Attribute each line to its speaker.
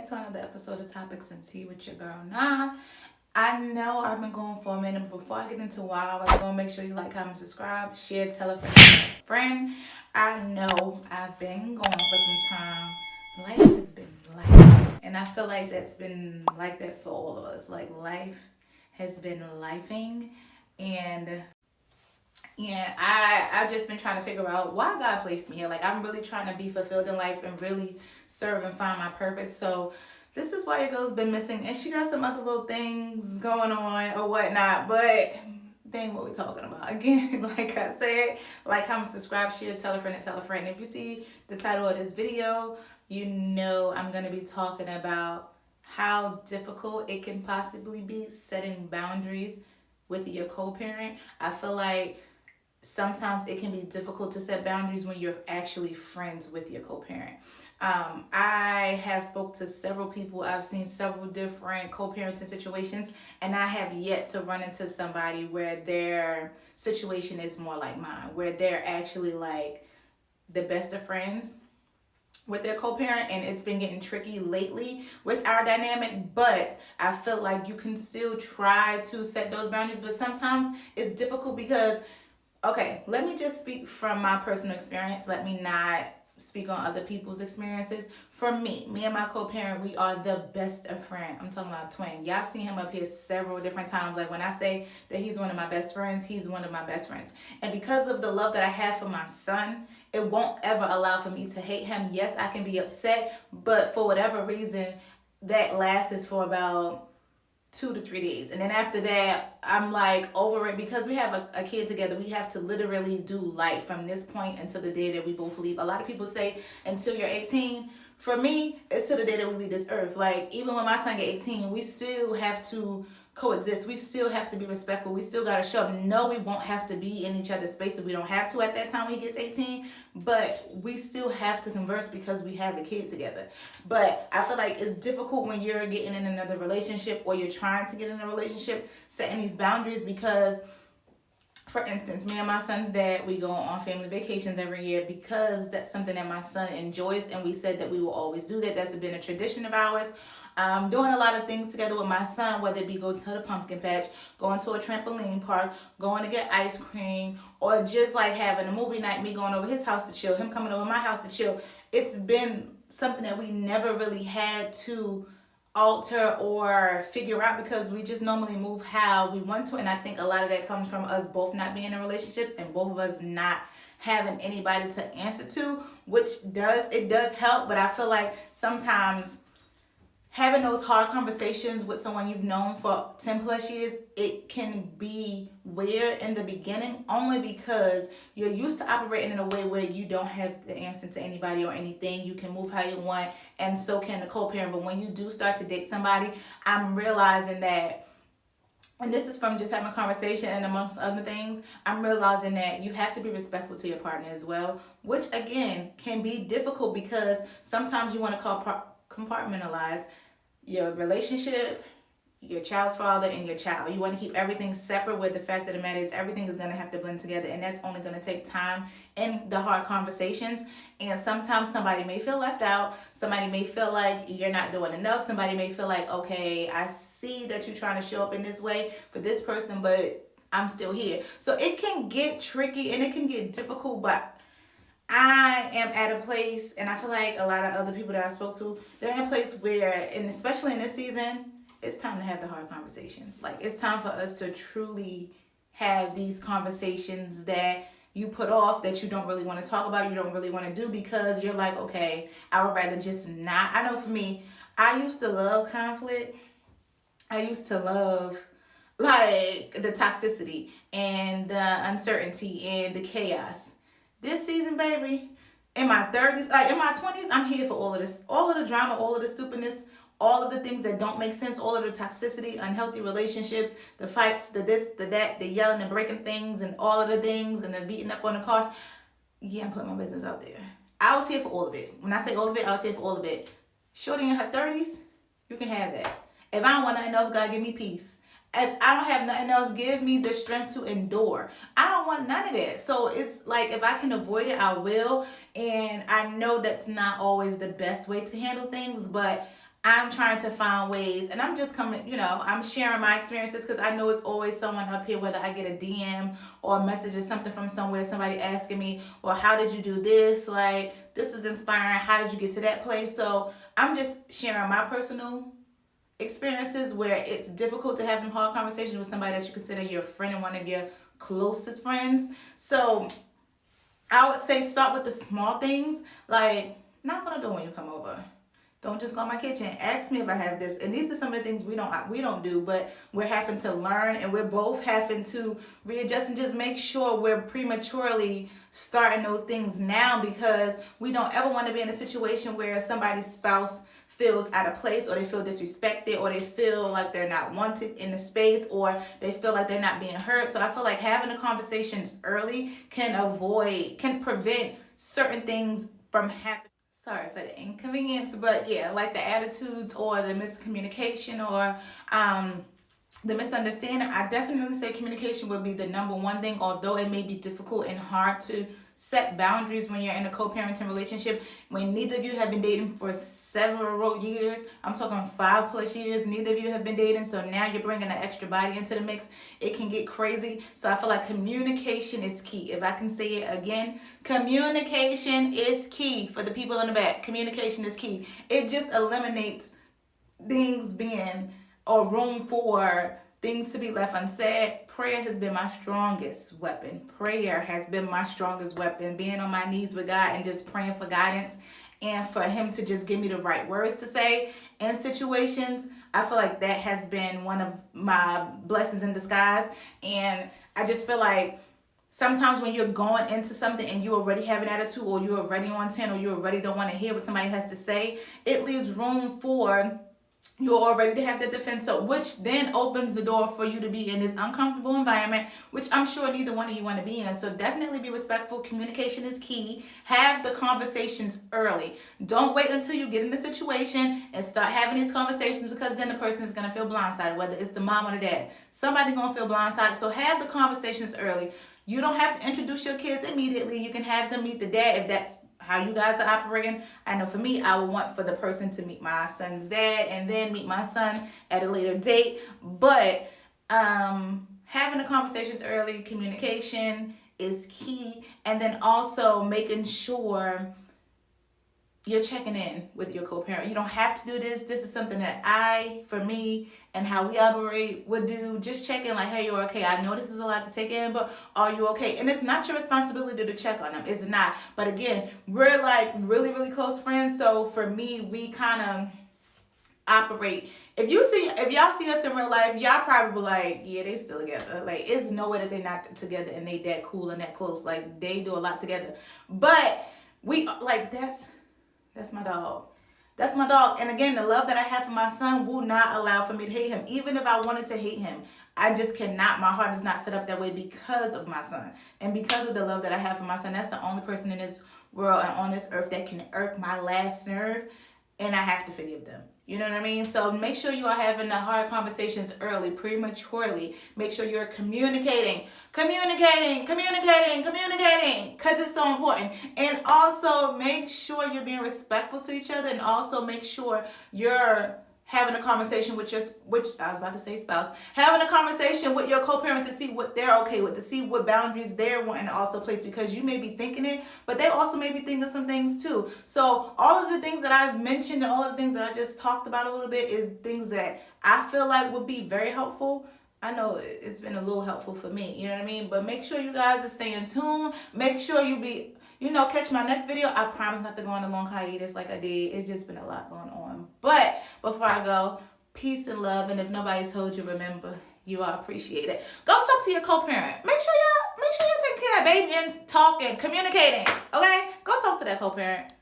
Speaker 1: back to another episode of Topics and Tea with your girl Nah. I know I've been going for a minute, but before I get into why, I was gonna make sure you like, comment, subscribe, share, tell a friend, tell a friend. I know I've been going for some time. Life has been life, and I feel like that's been like that for all of us. Like life has been lifing, and yeah, I've just been trying to figure out why God placed me here. Like I'm really trying to be fulfilled in life and really serve and find my purpose. So this is why your girl's been missing, and she got some other little things going on or whatnot. But dang, what we talking about again? Like I said, like, comment, subscribe, share, tell a friend, and tell a friend. If you see the title of this video, you know I'm gonna be talking about how difficult it can possibly be setting boundaries with your co-parent. I feel like sometimes it can be difficult to set boundaries when you're actually friends with your co-parent. I have spoke to several people. I've seen several different co-parenting situations, and I have yet to run into somebody where their situation is more like mine, where they're actually like the best of friends with their co-parent, and it's been getting tricky lately with our dynamic. But I feel like you can still try to set those boundaries, but sometimes it's difficult because, okay, let me just speak from my personal experience. Let me not speak on other people's experiences. For me and my co-parent, we are the best of friends. I'm talking about twin. Y'all seen him up here several different times. Like when I say that he's one of my best friends, he's one of my best friends. And because of the love that I have for my son, it won't ever allow for me to hate him. Yes, I can be upset, but for whatever reason, that lasts for about 2 to 3 days, and then after that I'm like over it because we have a kid together. We have to literally do life from this point until the day that we both leave. A lot of people say until you're 18. For me, it's to the day that we leave this earth. Like even when my son get 18, we still have to coexist. We still have to be respectful. We still got to show up. No, we won't have to be in each other's space if we don't have to at that time when he gets 18, but we still have to converse because we have a kid together. But I feel like it's difficult when you're getting in another relationship or you're trying to get in a relationship, setting these boundaries because, for instance, me and my son's dad, we go on family vacations every year because that's something that my son enjoys, and we said that we will always do that. That's been a tradition of ours. Doing a lot of things together with my son, whether it be go to the pumpkin patch, going to a trampoline park, going to get ice cream, or just like having a movie night, me going over his house to chill, him coming over my house to chill. It's been something that we never really had to alter or figure out because we just normally move how we want to. And I think a lot of that comes from us both not being in relationships and both of us not having anybody to answer to, which does help. But I feel like sometimes having those hard conversations with someone you've known for 10 plus years, it can be weird in the beginning only because you're used to operating in a way where you don't have the answer to anybody or anything. You can move how you want, and so can the co-parent. But when you do start to date somebody, I'm realizing that, and this is from just having a conversation and amongst other things, I'm realizing that you have to be respectful to your partner as well, which again can be difficult because sometimes you want to compartmentalize your relationship, your child's father, and your child. You want to keep everything separate, where the fact of the matter is everything is going to have to blend together, and that's only going to take time and the hard conversations. And sometimes somebody may feel left out. Somebody may feel like you're not doing enough. Somebody may feel like, okay, I see that you're trying to show up in this way for this person, but I'm still here. So it can get tricky and it can get difficult, but I am at a place, and I feel like a lot of other people that I spoke to, they're in a place where, and especially in this season, it's time to have the hard conversations. Like, it's time for us to truly have these conversations that you put off, that you don't really want to talk about, you don't really want to do because you're like, okay, I would rather just not. I know for me, I used to love conflict. I used to love like the toxicity and the uncertainty and the chaos. This season, baby, in my 30s, like in my 20s, I'm here for all of this, all of the drama, all of the stupidness, all of the things that don't make sense, all of the toxicity, unhealthy relationships, the fights, the this, the that, the yelling and breaking things, and all of the things, and the beating up on the cars. Yeah, I'm putting my business out there. I was here for all of it. When I say all of it, I was here for all of it. Shorty in her 30s, you can have that. If I don't want nothing else, God give me peace. If I don't have nothing else, give me the strength to endure. I don't want none of that. So it's like, if I can avoid it, I will. And I know that's not always the best way to handle things, but I'm trying to find ways, and I'm just coming, I'm sharing my experiences because I know it's always someone up here, whether I get a DM or a message or something from somewhere, somebody asking me, well, how did you do this? Like, this is inspiring. How did you get to that place? So I'm just sharing my personal experiences where it's difficult to have them hard conversations with somebody that you consider your friend and one of your closest friends. So I would say start with the small things, like knock on the door when you come over. Don't just go in my kitchen. Ask me if I have this. And these are some of the things we don't do, but we're having to learn, and we're both having to readjust and just make sure we're prematurely starting those things now, because we don't ever want to be in a situation where somebody's spouse feels out of place, or they feel disrespected, or they feel like they're not wanted in the space, or they feel like they're not being heard. So I feel like having the conversations early can prevent certain things from happening. Sorry for the inconvenience, but yeah, like the attitudes or the miscommunication or the misunderstanding. I definitely say communication would be the number one thing, although it may be difficult and hard to set boundaries when you're in a co-parenting relationship, when neither of you have been dating for several years. I'm talking 5+ years. Neither of you have been dating, so now you're bringing an extra body into the mix. It can get crazy. So I feel like communication is key. If I can say it again, communication is key. For the people in the back, communication is key. It just eliminates things being, or room for things to be left unsaid. Prayer has been my strongest weapon. Prayer has been my strongest weapon. Being on my knees with God and just praying for guidance and for Him to just give me the right words to say in situations. I feel like that has been one of my blessings in disguise. And I just feel like sometimes when you're going into something and you already have an attitude, or you're already on 10, or you already don't want to hear what somebody has to say, it leaves room for you're all ready to have that defense up, which then opens the door for you to be in this uncomfortable environment, which I'm sure neither one of you want to be in. So definitely be respectful. Communication is key. Have the conversations early. Don't wait until you get in the situation and start having these conversations, because then the person is going to feel blindsided, whether it's the mom or the dad. Somebody's going to feel blindsided. So have the conversations early. You don't have to introduce your kids immediately. You can have them meet the dad if that's how you guys are operating. I know for me, I would want for the person to meet my son's dad and then meet my son at a later date. But having the conversations early, communication is key. And then also making sure you're checking in with your co-parent. You don't have to do this. This is something that for me, and how we operate would do. Just check in like, hey, you're okay. I know this is a lot to take in, but are you okay? And it's not your responsibility to check on them. It's not. But again, we're like really, really close friends. So for me, we kind of operate. If y'all see us in real life, y'all probably like, yeah, they still together. Like, it's no way that they're not together and they that cool and that close. Like, they do a lot together. But we like, that's my dog. That's my dog. And again, the love that I have for my son will not allow for me to hate him. Even if I wanted to hate him, I just cannot. My heart is not set up that way because of my son. And because of the love that I have for my son. That's the only person in this world and on this earth that can irk my last nerve. And I have to forgive them. You know what I mean? So make sure you are having the hard conversations early, prematurely. Make sure you're communicating, because it's so important. And also make sure you're being respectful to each other, and also make sure you're having a conversation with spouse, having a conversation with your co-parent to see what they're okay with, to see what boundaries they're wanting to also place, because you may be thinking it, but they also may be thinking some things too. So all of the things that I've mentioned and all of the things that I just talked about a little bit is things that I feel like would be very helpful. I know it's been a little helpful for me, you know what I mean? But make sure you guys are staying tuned. Make sure catch my next video. I promise not to go on a long hiatus like I did. It's just been a lot going on. But before I go, peace and love. And if nobody told you, remember, you are appreciated. Go talk to your co-parent. Make sure you're taking care of that baby and talking, communicating. Okay? Go talk to that co-parent.